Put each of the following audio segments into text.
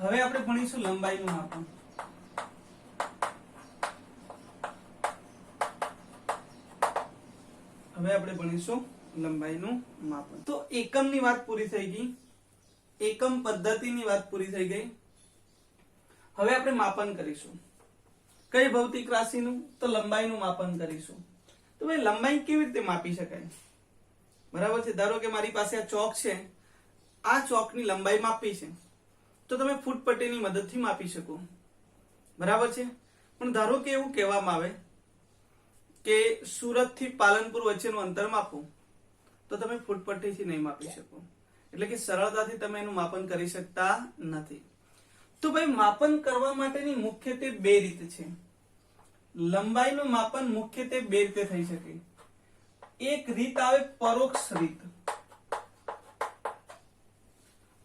હવે આપણે ભણીશું લંબાઈનું માપન. હવે આપણે ભણીશું લંબાઈનું માપન. તો એકમની વાત પૂરી થઈ ગઈ, એકમ પદ્ધતિની વાત પૂરી થઈ ગઈ. હવે આપણે માપન કરીશું. કઈ ભૌતિક રાશિનું? તો લંબાઈનું માપન કરીશું. તો ભાઈ લંબાઈ કેવી રીતે માપી શકાય? બરાબર છે. ધારો કે મારી પાસે આ ચોક છે, આ ચોકની લંબાઈ માપી છે, તો તમે ફૂટપટ્ટીની મદદથી માપી શકો. બરાબર છે. પણ ધારો કે એવું કહેવામાં આવે કે સુરત થી પાલનપુર વચ્ચેનું અંતર માપો, તો તમે ફૂટપટ્ટીથી નહીં માપી શકો. એટલે કે સરળતાથી તમે એનું માપન કરી શકતા નથી. તો ભાઈ માપન કરવા માટેની મુખ્યત્વે બે રીત છે. લંબાઈનું માપન મુખ્યત્વે બે રીતે થઈ શકે. એક રીત આવે પરોક્ષ રીત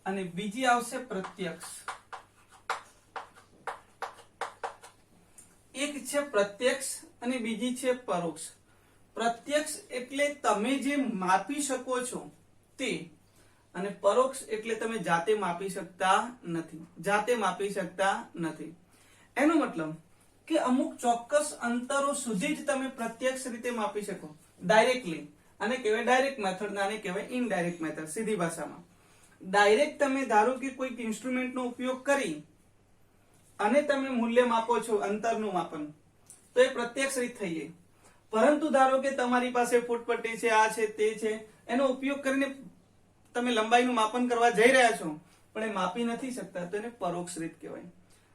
અને બીજી આવશે પ્રત્યક્ષ. એક છે પ્રત્યક્ષ અને બીજી છે પરોક્ષ. પ્રત્યક્ષ એટલે તમે જે માપી શકો છો તે, અને પરોક્ષ એટલે તમે જાતે માપી શકતા નથી. જાતે માપી શકતા નથી એનો મતલબ કે અમુક ચોક્કસ અંતરો સુધી જ તમે પ્રત્યક્ષ રીતે માપી શકો, ડાયરેક્ટલી. આને કહેવાય ડાયરેક્ટ મેથડ, આને કહેવાય ઇનડાયરેક્ટ મેથડ. સીધી ભાષામાં ડાયરેક્ટ તમે ધારો કે કોઈક ઇન્સ્ટ્રુમેન્ટનો ઉપયોગ કરી અને તમે મૂલ્ય માપો છો, અંતરનું માપન, તો એ પ્રત્યક્ષ રીત થઈ ગઈ. પરંતુ ધારો કે તમારી પાસે ફૂટપટ્ટી છે, આ છે, તે છે, એનો ઉપયોગ કરીને તમે લંબાઈનું માપન કરવા જઈ રહ્યા છો પણ એ માપી નથી શકતા, તો એને પરોક્ષ રીત કહેવાય.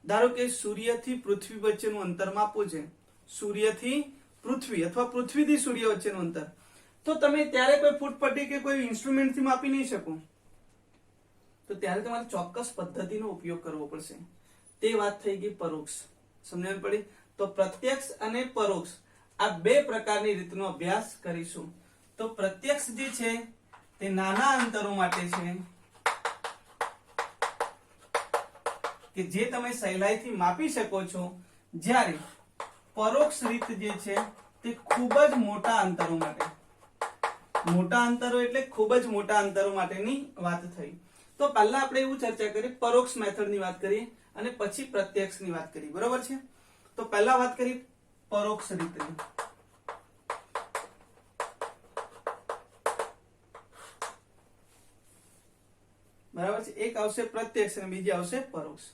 ધારો કે સૂર્યથી પૃથ્વી વચ્ચેનું અંતર માપવું છે, સૂર્યથી પૃથ્વી અથવા પૃથ્વીથી સૂર્ય વચ્ચેનું અંતર, તો તમે ત્યારે કોઈ ફૂટપટ્ટી કે કોઈ ઇન્સ્ટ્રુમેન્ટથી માપી નહીં શકો. તો ત્યારે તમારે ચોક્કસ પદ્ધતિનો ઉપયોગ કરવો પડશે. તે વાત થઈ ગઈ પરોક્ષ. સમજણ પડી? તો પ્રત્યક્ષ અને પરોક્ષ આ બે પ્રકારની રીતનો અભ્યાસ કરીશું. તો પ્રત્યક્ષ જે છે તે નાના અંતરો માટે છે કે જે તમે સહેલાઈથી માપી શકો છો, જ્યારે પરોક્ષ રીત જે છે તે ખૂબ જ મોટા અંતરો માટે. મોટા અંતરો એટલે ખૂબ જ મોટા અંતરો માટેની વાત થઈ. તો પહેલા આપણે એવું ચર્ચા કરીએ, પરોક્ષ મેથડની વાત કરીએ અને પછી પ્રત્યક્ષની વાત કરીએ. બરોબર છે? તો પહેલા વાત કરીએ પરોક્ષ રીતની. બરાબર છે? એક આવશે પ્રત્યક્ષ અને બીજી આવશે પરોક્ષ.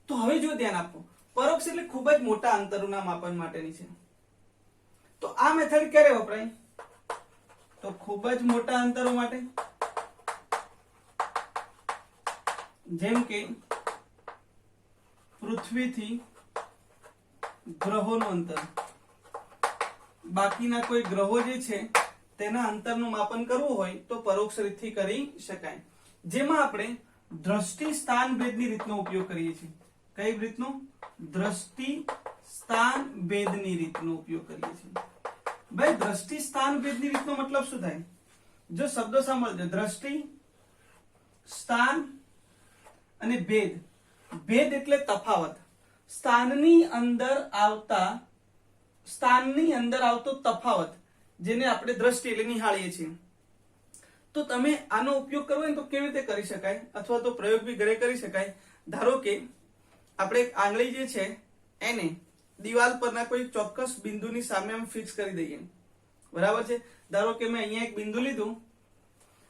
તો હવે જો ધ્યાન આપો, પરોક્ષ એટલે ખૂબ જ મોટા અંતરોના માપન માટેની છે. તો આ મેથડ ક્યારે વપરાય? તો ખૂબ જ મોટા અંતરો માટે, જેમ કે પૃથ્વીથી ગ્રહોનું અંતર. બાકીના કોઈ ગ્રહો જે છે તેના અંતરનું માપન કરવું હોય તો પરોક્ષ રીતથી કરી શકાય. જેમાં આપણે દ્રષ્ટિ સ્થાન ભેદની રીતનો ઉપયોગ કરીએ છીએ. કઈ રીતનો? દ્રષ્ટિ સ્થાન ભેદની રીતનો ઉપયોગ કરીએ છીએ. ભાઈ દ્રષ્ટિ સ્થાન ભેદની રીતનો મતલબ શું થાય? જો શબ્દો સાંભળજો, દ્રષ્ટિ, સ્થાન અને ભેદ. ભેદ એટલે તફાવત. સ્થાનની અંદર આવતો તફાવત, જેને આપણે દ્રષ્ટિ એટલે નિહાળીએ છીએ. તો તમે આનો ઉપયોગ કરવો હોય તો કેવી રીતે કરી શકાય, અથવા તો પ્રયોગ બી ઘરે કરી શકાય. ધારો કે આપણે એક આંગળી જે છે એને દિવાલ પરના કોઈ ચોક્કસ બિંદુની સામે આમ ફિક્સ કરી દઈએ. બરાબર છે? ધારો કે મેં અહીંયા એક બિંદુ લીધું,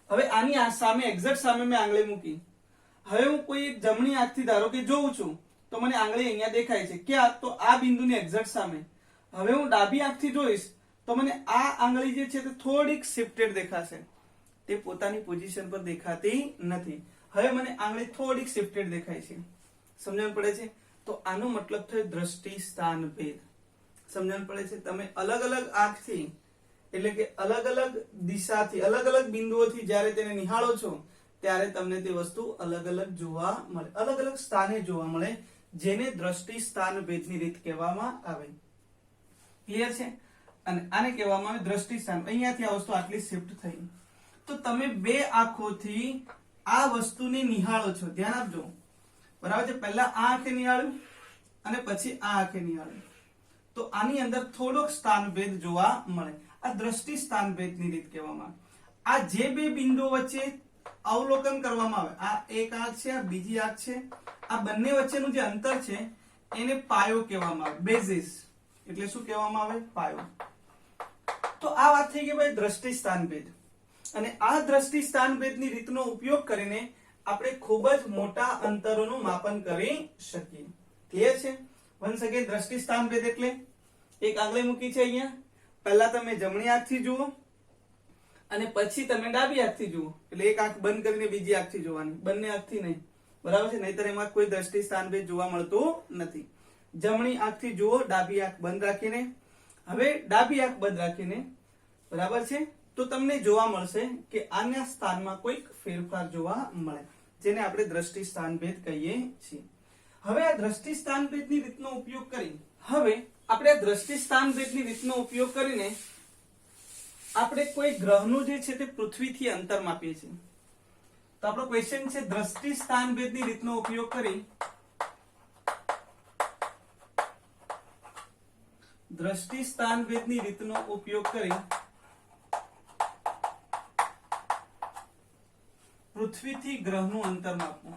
હવે આની સામે, એક્ઝેક્ટ સામે મેં આંગળી મૂકી. હવે હું કોઈ એક જમણી આંખથી ધારો કે જોઉં છું તો મને આંગળી અહીંયા દેખાય છે. ક્યાં? તો આ બિંદુની એક્ઝેક્ટ સામે. હવે હું ડાબી આંખથી જોઈશ તો મને આ આંગળી જે છે તે થોડીક શિફ્ટેડ દેખાશે. તે પોતાની પોઝિશન પર દેખાતી નથી. હવે મને આંગળી થોડીક શિફ્ટેડ દેખાય છે. સમજણ પડે છે? તો આનો મતલબ થયો દ્રષ્ટિ સ્થાન ભેદ. સમજણ પડે છે? તમે અલગ અલગ આંખથી, એટલે કે અલગ અલગ દિશાથી, અલગ અલગ બિંદુઓથી જ્યારે તેને નિહાળો છો ત્યારે તમને તે વસ્તુ અલગ અલગ જોવા મળે, અલગ અલગ સ્થાને જોવા મળે, જેને દ્રષ્ટિ સ્થાન ભેદની રીત કહેવામાં આવે. ક્લિયર છે? અને આને કહેવામાં આવે દ્રષ્ટિ સ્થાન. અહીંયાથી આ વસ્તુ આટલી શિફ્ટ થઈ. તો તમે બે આંખોથી આ વસ્તુને નિહાળો છો. ધ્યાન આપજો. બરાબર છે? પહેલા આ આંખે નિહાળ્યું અને પછી આ આંખે નિહાળ્યું, તો આની અંદર થોડોક સ્થાન ભેદ જોવા મળે. આ દ્રષ્ટિ સ્થાન ભેદની રીત કહેવામાં આવે. આ જે બે બિંદુઓ વચ્ચે અવલોકન કરવામાં આવે, આ એક આંખ છે, આ બીજી આંખ છે, આ બંને વચ્ચેનું જે અંતર છે એને પાયો કહેવામાં આવે, બેઝિસ એટલે શું કહેવામાં આવે? પાયો. તો આ વાત થઈ ગઈ ભાઈ દ્રષ્ટિ સ્થાનભેદ. અને આ દ્રષ્ટિ સ્થાનભેદની રીતનો ઉપયોગ કરીને આપણે ખૂબ જ મોટા અંતરોનું માપન કરી શકીએ. ક્લિયર છે? વન્સ અગેન દ્રષ્ટિ સ્થાનભેદ એટલે એક આંગળી મૂકી છે અહીંયા, પહેલા તમે જમણી આંખથી જુઓ અને પછી તમે ડાબી આંખથી જુઓ, એટલે એક આંખ બંધ કરીને બીજી આંખથી જોવાની, બંને આંખથી નહીં, બરાબર છે? નહીતર એમાં કોઈ દ્રષ્ટિ સ્થાનભેદ જોવા મળતું નથી. જમણી આંખથી જુઓ, ડાબી આંખ બંધ રાખીને. હવે ડાબી આંખ બંધ રાખીને, બરાબર છે, તો તમને જોવા મળશે કે આના સ્થાનમાં કોઈક ફેરફાર જોવા મળે, જેને આપણે દ્રષ્ટિ સ્થાનભેદ કહીએ છીએ. હવે આ દ્રષ્ટિ સ્થાનભેદની રીતનો ઉપયોગ કરી આપણે કોઈ ગ્રહનું જે છે તે પૃથ્વીથી અંતર માપીએ છીએ. તો આપણો ક્વેશ્ચન છે દ્રષ્ટિ સ્થાનભેદની રીતનો ઉપયોગ કરી પૃથ્વીથી ગ્રહનું અંતર માપવું.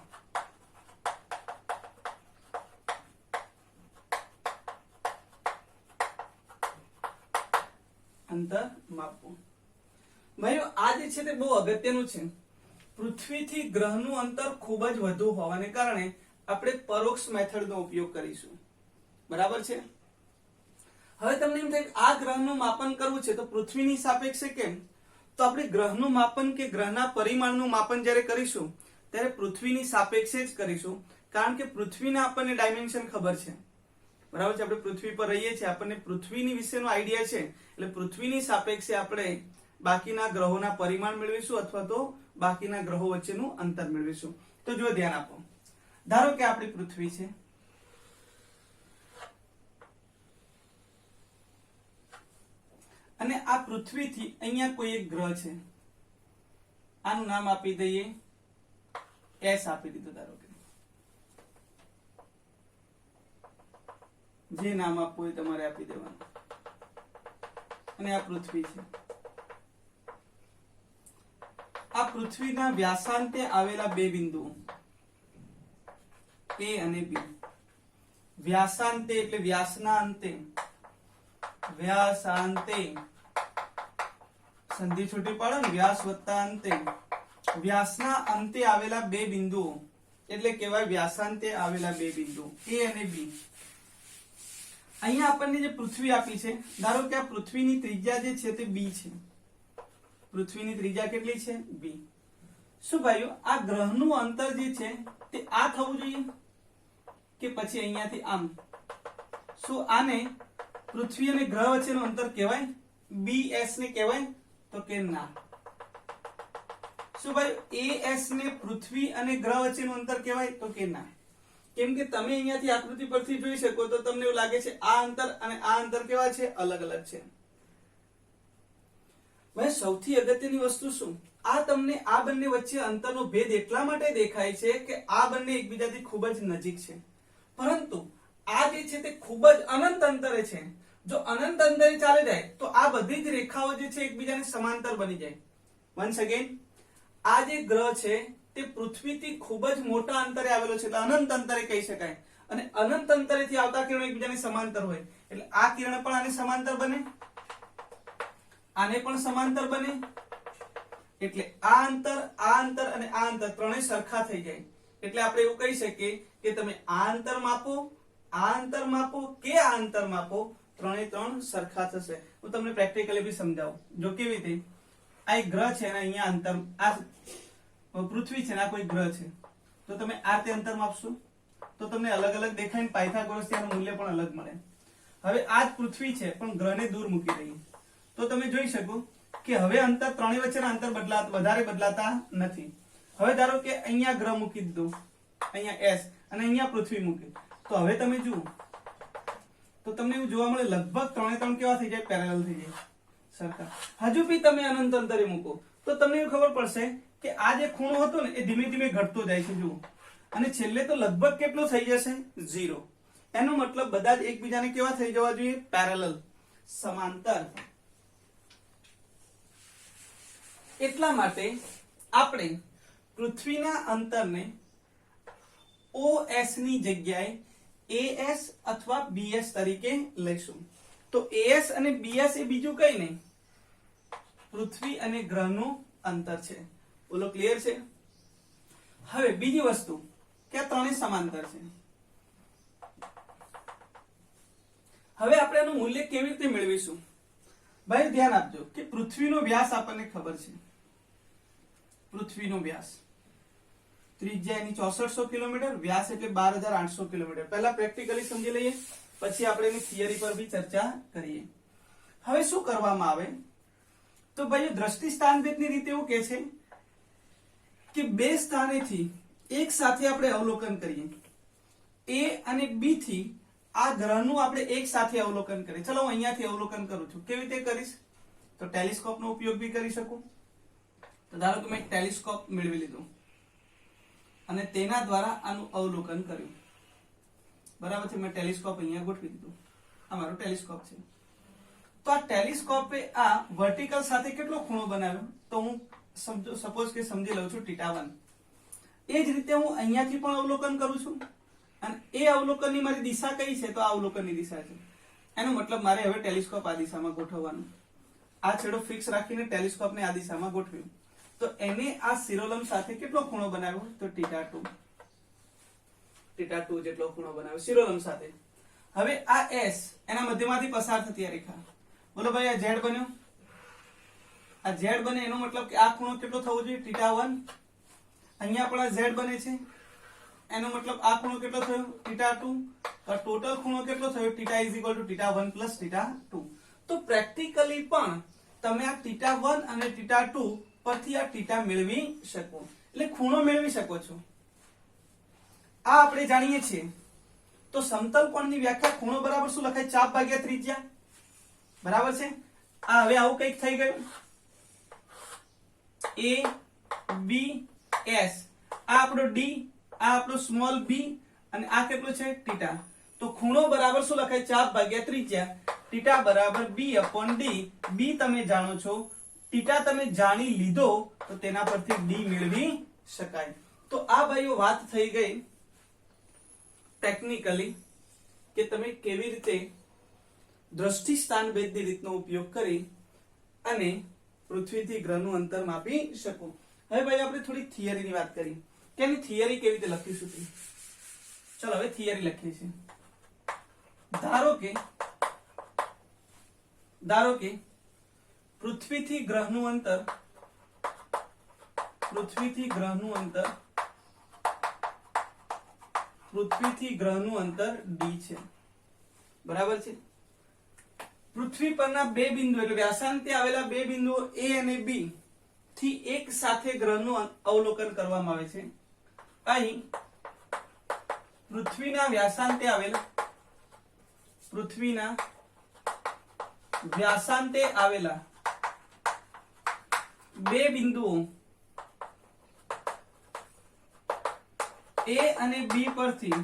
ભાઈઓ આ જે છે તે બહુ અગત્યનું છે. પૃથ્વીથી ગ્રહનું અંતર ખૂબ જ વધુ હોવાને કારણે આપણે પરોક્ષ મેથડનો ઉપયોગ કરીશું. બરાબર છે? હવે તમને એમ થાય કે આ ગ્રહનું માપન કરવું છે તો પૃથ્વીની સાપેક્ષે કેમ? તો આપણે ગ્રહનું માપન કે ગ્રહના પરિમાણનું માપન જ્યારે કરીશું ત્યારે પૃથ્વીની સાપેક્ષે જ કરીશું, કારણ કે પૃથ્વીના આપણને ડાયમેન્શન ખબર છે. બરાબર છે? આપણે પૃથ્વી પર રહીએ છીએ, આપણને પૃથ્વીની વિશેનો આઈડિયા છે, એટલે પૃથ્વીની સાપેક્ષે આપણે બાકીના ગ્રહોના પરિમાણ મેળવીશું અથવા તો બાકીના ગ્રહો વચ્ચેનું અંતર મેળવીશું. તો જો ધ્યાન આપો, ધારો કે આપણી પૃથ્વી છે, અને આ પૃથ્વીથી અહીંયા કોઈ એક ગ્રહ છે, આનું નામ આપી દઈએ એસ આપી દીધું, ધારો કે જે નામ આપવું હોય તમારે આપી દેવાનું. અને આ પૃથ્વી છે. આ પૃથ્વીના વ્યાસાંતે આવેલા બે બિંદુઓ A અને B. વ્યાસાંતે એટલે વ્યાસના અંતે, સંધિ છૂટી પાડો ને, વ્યાસ વત્તા અંતે, વ્યાસના અંતે આવેલા બે બિંદુઓ એટલે કહેવાય વ્યાસાંતે આવેલા બે બિંદુઓ A અને B. અહીંયા આપણને જે પૃથ્વી આપી છે, ધારો કે આ પૃથ્વીની ત્રિજ્યા જે છે તે B છે. પૃથ્વીની ત્રિજ્યા કેટલી છે? B. શું ભાઈઓ આ ગ્રહનું અંતર જે છે તે આ થવું જોઈએ કે પછી અહીંયાથી આમ? શું આને પૃથ્વી અને ગ્રહ વચ્ચેનું અંતર કહેવાય? BS ને કહેવાય? તો કે ના. શું ભાઈ AS ને પૃથ્વી અને ગ્રહ વચ્ચેનું અંતર કહેવાય? તો કે ના. કેમ કે તમે અહીંયાથી આકૃતિ પરથી જોઈ શકો તો તમને એવું લાગે છે આ અંતર અને આ અંતર કેવા છે? અલગ અલગ છે. ભાઈ સૌથી અગત્યની વસ્તુ શું? આ તમને આ બંને વચ્ચે અંતરનો ભેદ એટલા માટે દેખાય છે કે આ બંને એકબીજાથી ખૂબ જ નજીક છે, પરંતુ આ જે છે તે ખૂબ જ અનંત અંતરે છે. જો અનંત અંતરે ચાલે જાય તો આ બધી જ રેખાઓ જે છે એકબીજાને સમાંતર બની જાય. વન્સ અગેન, આ જે ગ્રહ છે તે પૃથ્વીથી ખૂબ જ મોટા અંતરે આવેલો છે, એટલે અનંત અંતરે કહી શકાય. અને અનંત અંતરેથી આવતા કિરણો એકબીજાને સમાંતર હોય, એટલે આ કિરણ પણ આને સમાંતર બને, આને પણ સમાંતર બને, એટલે આ અંતર અને આ અંતર ત્રણેય સરખા થઈ જાય. એટલે આપણે એવું કહી શકીએ કે તમે આ અંતર માપો, આ અંતર માપો કે આ અંતર માપો, ત્રણે ત્રણ સરખા થશે. હું તમને પ્રેક્ટિકલી બી સમજાવું. જો કેવી રીતે, આ એક ગ્રહ છે અને અહીંયા અંતર, આ પૃથ્વી છે ને આ કોઈ ગ્રહ છે, તો તમે આ રીતે અંતર માપશો તો તમને અલગ અલગ દેખાય ને પાયથાગોરસ એનું મૂલ્ય પણ અલગ મળે. હવે આ જ પૃથ્વી છે પણ ગ્રહને દૂર મૂકી દઈએ તો તમે જોઈ શકો કે હવે અંતર ત્રણેય વચ્ચેના અંતર વધારે બદલાતા નથી. હવે ધારો કે અહીંયા ગ્રહ મૂકી દીધો, અહીંયા S અને અહીંયા પૃથ્વી મૂકી, તો હવે તમે જુઓ તો તમને એવું જોવા મળે લગભગ ત્રણે ત્રણ કેવા થઈ જાય? પેરેલલ થઈ જાય, સરખા. હજુ બી તમે અનંત અંતરે મૂકો તો તમને એવું ખબર પડશે કે આ જે ખૂણો હતો ને એ ધીમે ધીમે ઘટતો જાય છે, જુઓ, અને છેલ્લે તો લગભગ કેટલો થઈ જશે? 0. એનો મતલબ બધા જ એકબીજાને કેવા થઈ જવા જોઈએ? પેરેલલ, સમાંતર. એટલા માટે આપણે પૃથ્વીના અંતરને OS ની જગ્યાએ AS અથવા BS તરીકે લઈશું. તો AS અને BS એ બીજું કઈ નહીં, પૃથ્વી અને ગ્રહનું અંતર છે. બોલો ક્લિયર છે? હવે બીજી વસ્તુ કે આ ત્રણેય સમાંતર છે. હવે આપણે આનું મૂલ્ય કેવી રીતે મેળવીશું? ભાઈ ધ્યાન આપજો કે પૃથ્વીનો વ્યાસ આપણને ખબર છે. પૃથ્વીનો વ્યાસ ત્રિજ્યા એની 6400 કિલોમીટર, વ્યાસ એટલે 12800 કિલોમીટર. પહેલા પ્રેક્ટિકલી સમજી લઈએ, પછી આપણે એની થિયરી પર બી ચર્ચા કરીએ. હવે શું કરવામાં આવે તો ભાઈ દ્રષ્ટિ સ્થાનભેદની રીતે એવું કહે છે કે બે સ્થાનેથી એક સાથે આપણે અવલોકન કરીએ. A અને B થી આ ગ્રહનું આપણે એક સાથે અવલોકન કરીએ. ચલો હું અહીંયાથી અવલોકન કરું છું. કેવી રીતે કરીશ? તો ટેલિસ્કોપનો ઉપયોગ બી કરી શકું. તો ધારો કે મેં એક ટેલિસ્કોપ મેળવી લીધું અને તેના દ્વારા આનું અવલોકન કર્યું. બરાબર છે? મેં ટેલિસ્કોપ અહીંયા ગોઠવી દીધું. આ મારો ટેલિસ્કોપ છે. તો આ ટેલિસ્કોપે આ વર્ટિકલ સાથે કેટલો ખૂણો બનાવ્યો? તો હું સપોઝ કે સમજી લઉં છું θ1. એ જ રીતે હું અહીંયાથી પણ અવલોકન કરું છું અને એ અવલોકનની મારી દિશા કઈ છે? તો આ અવલોકનની દિશા છે. એનો મતલબ મારે હવે ટેલિસ્કોપ આ દિશામાં ગોઠવવાનું. આ છેડો ફિક્સ રાખીને ટેલિસ્કોપને આ દિશામાં ગોઠવ્યું. તો એને આ શિરોલંબ સાથે કેટલો ખૂણો બનાવ્યો? તો θ2 જેટલો ખૂણો બનાવ્યો શિરોલંબ સાથે. હવે આ S એના મધ્યમાંથી પસાર થતી આ રેખા. બોલો ભાઈ આ Z બન્યો. આ Z બને એનો મતલબ કે આ ખૂણો કેટલો થવો જોઈએ? θ1. અહીંયા પણ આ Z બને છે એનો મતલબ આ ખૂણો કેટલો થયો? θ2. તો ટોટલ ખૂણો કેટલો થયો? θ θ1 + θ2. તો પ્રેક્ટિકલી પણ તમે આ θ1 અને θ2 પરથી આ θ મેળવી શકો, એટલે ખૂણો મેળવી શકો છો. આ આપણે જાણીએ છીએ. તો સમતલ કોણની વ્યાખ્યા ખૂણો બરાબર શું લખાય? ચાપ ભાગ્યા ત્રિજ્યા. બરાબર છે? આ હવે આવું કંઈક થઈ ગયું. A B S આ આપણો D, આ આપણો સ્મોલ b અને આ કેટલો છે? θ. તો ખૂણો બરાબર શું લખાય? ચાપ ભાગ્યા ત્રિજ્યા. θ બરાબર b/d. b તમે જાણો છો, θ તમે જાણી લીધો તો તેના પરથી d મેળવી શકાય. તો આ ભાઈઓ વાત થઈ ગઈ ટેકનિકલી કે તમે કેવી રીતે દ્રષ્ટિ સ્થાનભેદની રીતનો ઉપયોગ કરી અને પૃથ્વીથી ગ્રહનું અંતર માપી શકો. હવે ભાઈ આપણે થોડી થિયરીની વાત કરી કે એની થિયરી કેવી રીતે લખીશું. ચલો હવે થિયરી લખીએ છીએ. ધારો કે પૃથ્વીથી ગ્રહનું અંતર d છે. બરાબર છે? પૃથ્વી પરના બે બિંદુ એટલે વ્યાસાંતે આવેલા બે બિંદુઓ A અને B થી એક સાથે ગ્રહનું અવલોકન કરવામાં આવે છે. અહીં પૃથ્વીના વ્યાસાંતે આવેલા બે બિંદુઓ A અને B પરથી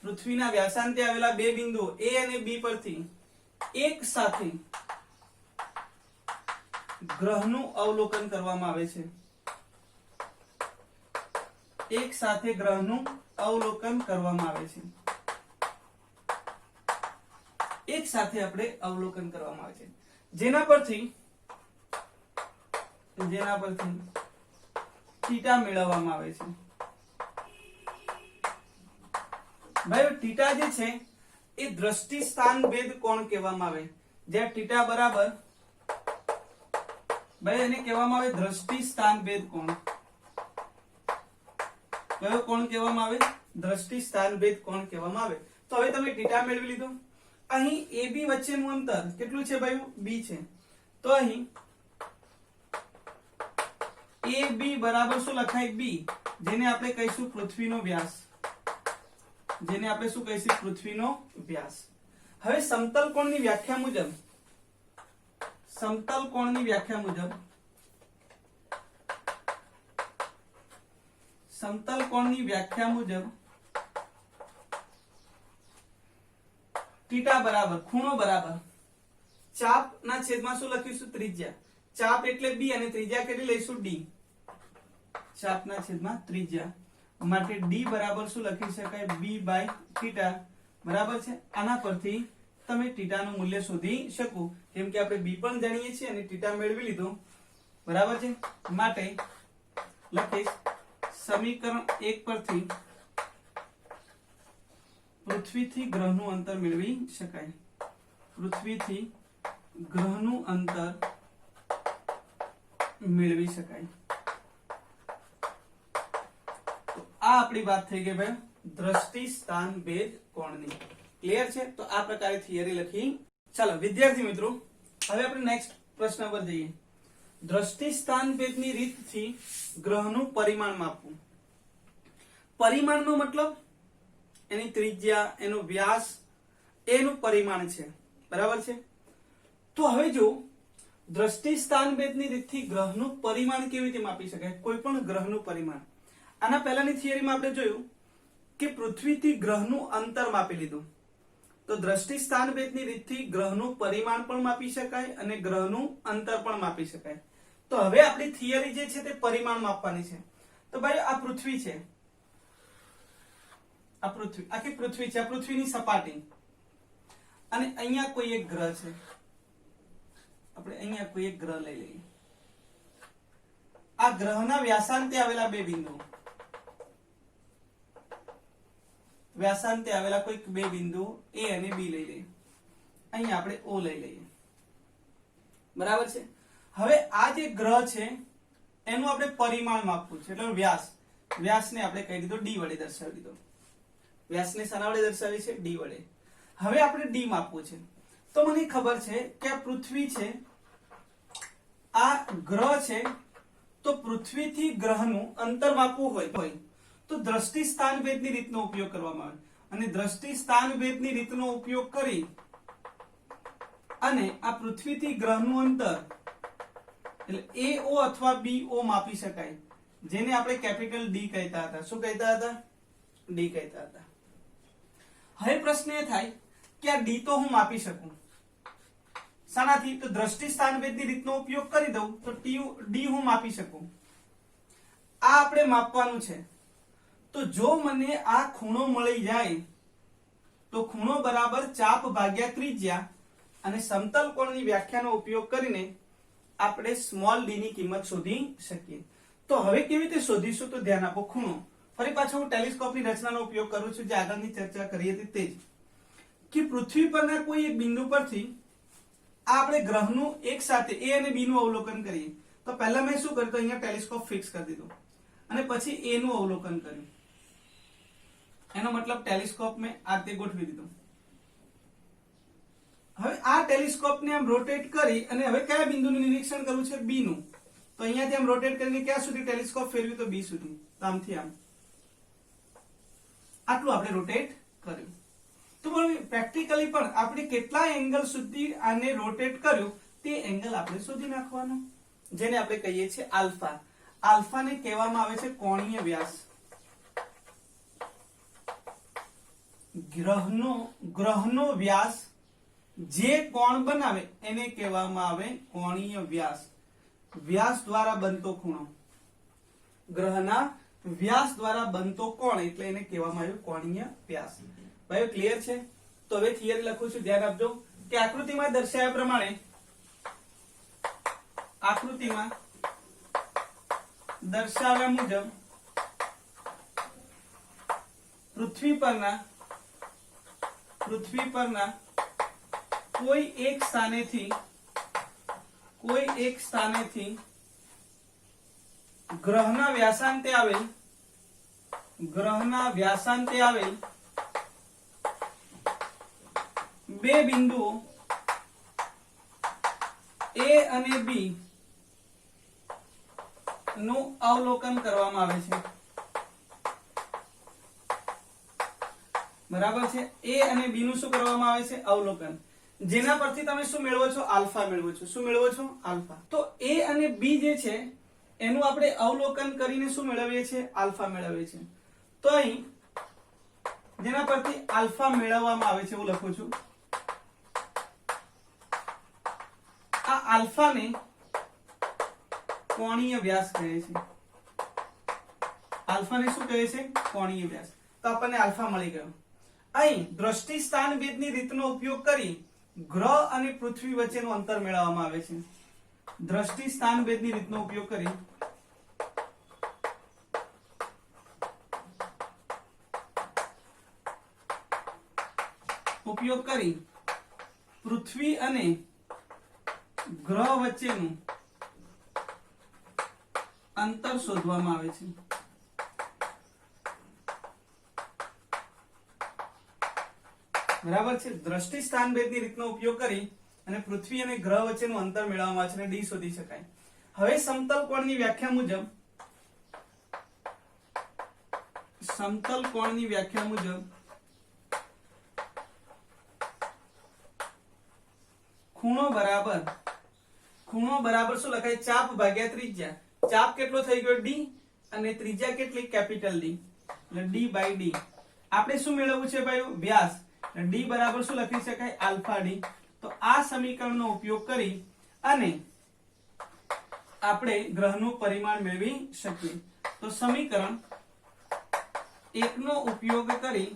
પૃથ્વીના વ્યાસાંતે આવેલા બે બિંદુઓ A અને B પરથી એક સાથે ગ્રહનું અવલોકન કરવામાં આવે છે. એક સાથે ગ્રહનું અવલોકન કરવામાં આવે છે. એક સાથે આપણે અવલોકન કરવામાં આવે છે, જેના પરથી θ મેળવવામાં આવે છે. ભાઈ θ જે છે એ દ્રષ્ટિ સ્થાન ભેદ કોણ કહેવામાં આવે. જ્યાં θ બરાબર ભાઈ એને કહેવામાં આવે દ્રષ્ટિ સ્થાન ભેદ કોણ. કયો કોણ કહેવામાં આવે? દ્રષ્ટિ સ્થાન ભેદ કોણ કહેવામાં આવે. તો હવે તમે θ મેળવી લીધો. અહીં AB વચ્ચેનું અંતર કેટલું છે ભાઈ? B છે. તો અહીં AB બરાબર શું લખાય? B, જેને આપણે કહીશું પૃથ્વીનો વ્યાસ. હવે સમતલ કોણની વ્યાખ્યા મુજબ θ બરાબર ખૂણો બરાબર ચાપ ના છેદમાં શું લખીશું? ત્રિજ્યા. ચાપ એટલે B અને ત્રિજ્યા કેટલી લઈશું? D. ચાપના છેદમાં ત્રિજ્યા માટે d બરાબર શું લખી શકાય? b/θ બરાબર છે. આના પરથી તમે θ નું મૂલ્ય શોધી શકો, કેમ કે આપણે b પણ જાણીએ છીએ અને θ મેળવી લીધું બરાબર છે. માટે લખીશ સમીકરણ 1 પરથી પૃથ્વીથી ગ્રહનું અંતર મેળવી શકાય. પૃથ્વીથી ગ્રહનું અંતર મેળવી શકાય. તો આ આપણી વાત થઈ ગઈ ભાઈ દ્રષ્ટિ સ્થાન ભેદ કોણની. ક્લિયર છે? તો આ પ્રકારે થિયરી લખી. ચાલો વિદ્યાર્થી મિત્રો, હવે આપણે નેક્સ્ટ પ્રશ્ન પર જઈએ. દ્રષ્ટિ સ્થાન ભેદની રીતથી ગ્રહનું પરિમાણ માપવું. પરિમાણનો મતલબ એની ત્રિજ્યા, એનો વ્યાસ, એનું પરિમાણ છે બરાબર છે. તો હવે જો દ્રષ્ટિ સ્થાન ભેદની રીતથી ગ્રહનું પરિમાણ કેવી રીતે માપી શકાય? કોઈ પણ ગ્રહનું પરિમાણ. આના પહેલાની થિયરીમાં આપણે જોયું કે પૃથ્વીથી ગ્રહનું અંતર માપી લીધું. તો દ્રષ્ટિ સ્થાન ભેદની રીતથી ગ્રહનું પરિમાણ પણ માપી શકાય અને ગ્રહનું અંતર પણ માપી શકાય. તો હવે આપણી થિયરી જે છે તે પરિમાણ માપવાની છે. તો ભાઈ આ પૃથ્વી છે, આ પૃથ્વી, આખી પૃથ્વી છે, આ પૃથ્વીની સપાટી, અને અહીંયા કોઈ એક ગ્રહ છે. આપણે અહીંયા કોઈ એક ગ્રહ લઈ લઈએ. આ ગ્રહના વ્યાસાંતે આવેલા બે બિંદુ, વ્યાસાંતે આવેલા કોઈક બે બિંદુ A અને B લઈ લઈએ. અહીંયા આપણે O લઈ લઈએ બરાબર છે. હવે આ જે ગ્રહ છે એનું આપણે પરિમાણ માપવું છે, એટલે વ્યાસ. વ્યાસને આપણે કહી દીધો d વડે દર્શાવી દીધો. વ્યાસને શાના વડે દર્શાવી છે? d વડે. હવે આપણે d માપવું છે. તો મને ખબર છે કે આ પૃથ્વી છે, આ ગ્રહ છે. તો પૃથ્વીથી ગ્રહનું અંતર માપવું હોય તો દ્રષ્ટિ સ્થાન ભેદની રીતનો ઉપયોગ કરવામાં આવે. અને દ્રષ્ટિ સ્થાન ભેદની રીતનો ઉપયોગ કરી અને આ પૃથ્વીથી ગ્રહનું અંતર એટલે AO અથવા BO માપી શકાય, જેને આપણે કેપિટલ D કહેતા હતા. શું કહેતા હતા? D કહેતા હતા. હવે પ્રશ્ન એ થાય કે આ D તો હું માપી શકું શાનાથી? તો દ્રષ્ટિ સ્થાન ભેદની રીતનો ઉપયોગ કરી દઉં તો D હું માપી શકું. આ આપણે માપવાનું છે. તો જો મને આ ખૂણો મળી જાય તો ખૂણો બરાબર ચાપ ભાગ્યા ત્રિજ્યા, અને સમતલ કોણની વ્યાખ્યાનો ઉપયોગ કરીને આપણે સ્મોલ d ની કિંમત શોધી શકીએ. તો હવે કેવી રીતે શોધીશું? તો ધ્યાન આપો. ખૂણો, ફરી પાછો હું ટેલિસ્કોપની રચનાનો ઉપયોગ કરું છું, જે આગળની ચર્ચા કરી હતી તે જ, કે પૃથ્વી પરના કોઈ એક બિંદુ પરથી આ આપણે ગ્રહનું એક સાથે A અને B નું અવલોકન કરીએ. તો પહેલા મેં શું કર્યું? તો અહીંયા ટેલિસ્કોપ ફિક્સ કરી દીધો અને પછી A નું અવલોકન કર્યું. એનો મતલબ ટેલિસ્કોપ મેં આ રીતે ગોઠવી દીધો. હવે આ ટેલિસ્કોપને આમ રોટેટ કરી અને હવે કયા બિંદુનું નિરીક્ષણ કરવું છે? B નું. તો અહીંયાથી આમ રોટેટ કરીને ક્યાં સુધી ટેલિસ્કોપ ફેરવ્યું? તો B સુધી. તો આમથી આમ આટલું આપણે રોટેટ કર્યું. તો પ્રેક્ટિકલી પણ આપણે કેટલા એંગલ સુધી આને રોટેટ કર્યું તે એંગલ આપણે શોધી નાખવાનો, જેને આપણે કહીએ છીએ આલ્ફા. આલ્ફાને કહેવામાં આવે છે કોણીય વ્યાસ. ગ્રહનો વ્યાસ જે કોણ બનાવે એને કહેવામાં આવે કોણીય વ્યાસ. વ્યાસ દ્વારા બનતો ખૂણો, ગ્રહના વ્યાસ દ્વારા બનતો કોણ, એટલે એને કહેવામાં આવ્યું કોણીય વ્યાસ. ભાઈ ક્લિયર છે? તો હવે થિયરી લખું છું, ધ્યાન આપજો કે આકૃતિમાં દર્શાવ્યા પ્રમાણે, આકૃતિમાં દર્શાવ્યા મુજબ પૃથ્વી પરના કોઈ એક સ્થાનેથી ગ્રહના વ્યાસાંતે આવેલ બે બિંદુઓ A અને B નું અવલોકન કરવામાં આવે છે. બરાબર છે? A અને B નું શું કરવામાં આવે છે? અવલોકન. જેના પરથી તમે શું મેળવો છો? આલ્ફા મેળવો છો. શું મેળવો છો? આલ્ફા. તો A અને B જે છે એનું આપણે અવલોકન કરીને શું મેળવીએ છીએ? આલ્ફા મેળવીએ છીએ. તો અહીં જેના પરથી આલ્ફા મેળવવામાં આવે છે એવું લખું છું. આ આલ્ફાને કોણીય વ્યાસ કહે છે. આલ્ફાને શું કહે છે? કોણીય વ્યાસ. તો આપણને આલ્ફા મળી ગયો. અહીં દ્રષ્ટિ સ્થાન ભેદની રીતનો ઉપયોગ કરી ગ્રહ અને પૃથ્વી વચ્ચેનું અંતર મેળવવામાં આવે છે. દ્રષ્ટિ સ્થાન ભેદની રીતનો ઉપયોગ કરી પૃથ્વી અને ગ્રહ વચ્ચેનું અંતર શોધવામાં આવે છે. બરાબર છે. દ્રષ્ટિ સ્થાન ભેદની રીતનો ઉપયોગ કરી અને પૃથ્વી અને ગ્રહ વચ્ચેનું અંતર મેળવવામાં આવે છે અને ડી શોધી શકાય. હવે સમતલ કોણની વ્યાખ્યા મુજબ ખૂણો બરાબર શું લખાય? ચાપ ભાગ્યા ત્રિજ્યા. ચાપ કેટલો થઈ ગયો? ડી, અને ત્રિજ્યા કેટલી? કેપિટલ ડી, એટલે ડી બાય ડી. આપણે શું મેળવવું છે ભાઈ? વ્યાસ. ડી બરાબર શું લખી શકાય? Alpha D. તો આ સમીકરણનો ઉપયોગ કરી અને આપણે ગ્રહનું પરિમાણ મેળવી શકીએ. તો સમીકરણ 1 નો ઉપયોગ કરી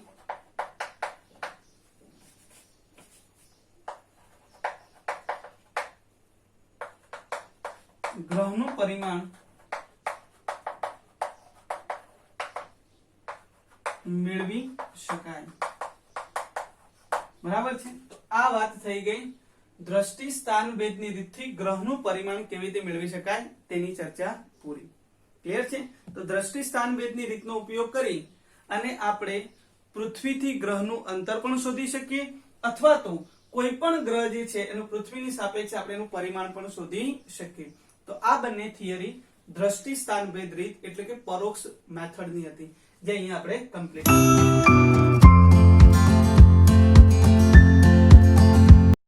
ગ્રહનું પરિમાણ મેળવી શકાય. બરાબર છે. તો આ વાત થઈ ગઈ દ્રષ્ટિ સ્થાન ભેદની રીતથી ગ્રહનું પરિમાણ કેવી રીતે મેળવી શકાય તેની ચર્ચા પૂરી. ક્લિયર છે? તો દ્રષ્ટિ સ્થાન ભેદની રીતનો ઉપયોગ કરી અને આપણે પૃથ્વીથી ગ્રહનું અંતર પણ શોધી શકીએ, અથવા તો કોઈ પણ ગ્રહ જે છે એનું પૃથ્વીની સાપેક્ષે આપણે એનું પરિમાણ પણ શોધી શકીએ. તો આ બંને થિયરી દ્રષ્ટિ સ્થાન ભેદ રીત એટલે કે પરોક્ષ મેથડ ની હતી, જે અહીંયા આપણે કમ્પ્લીટ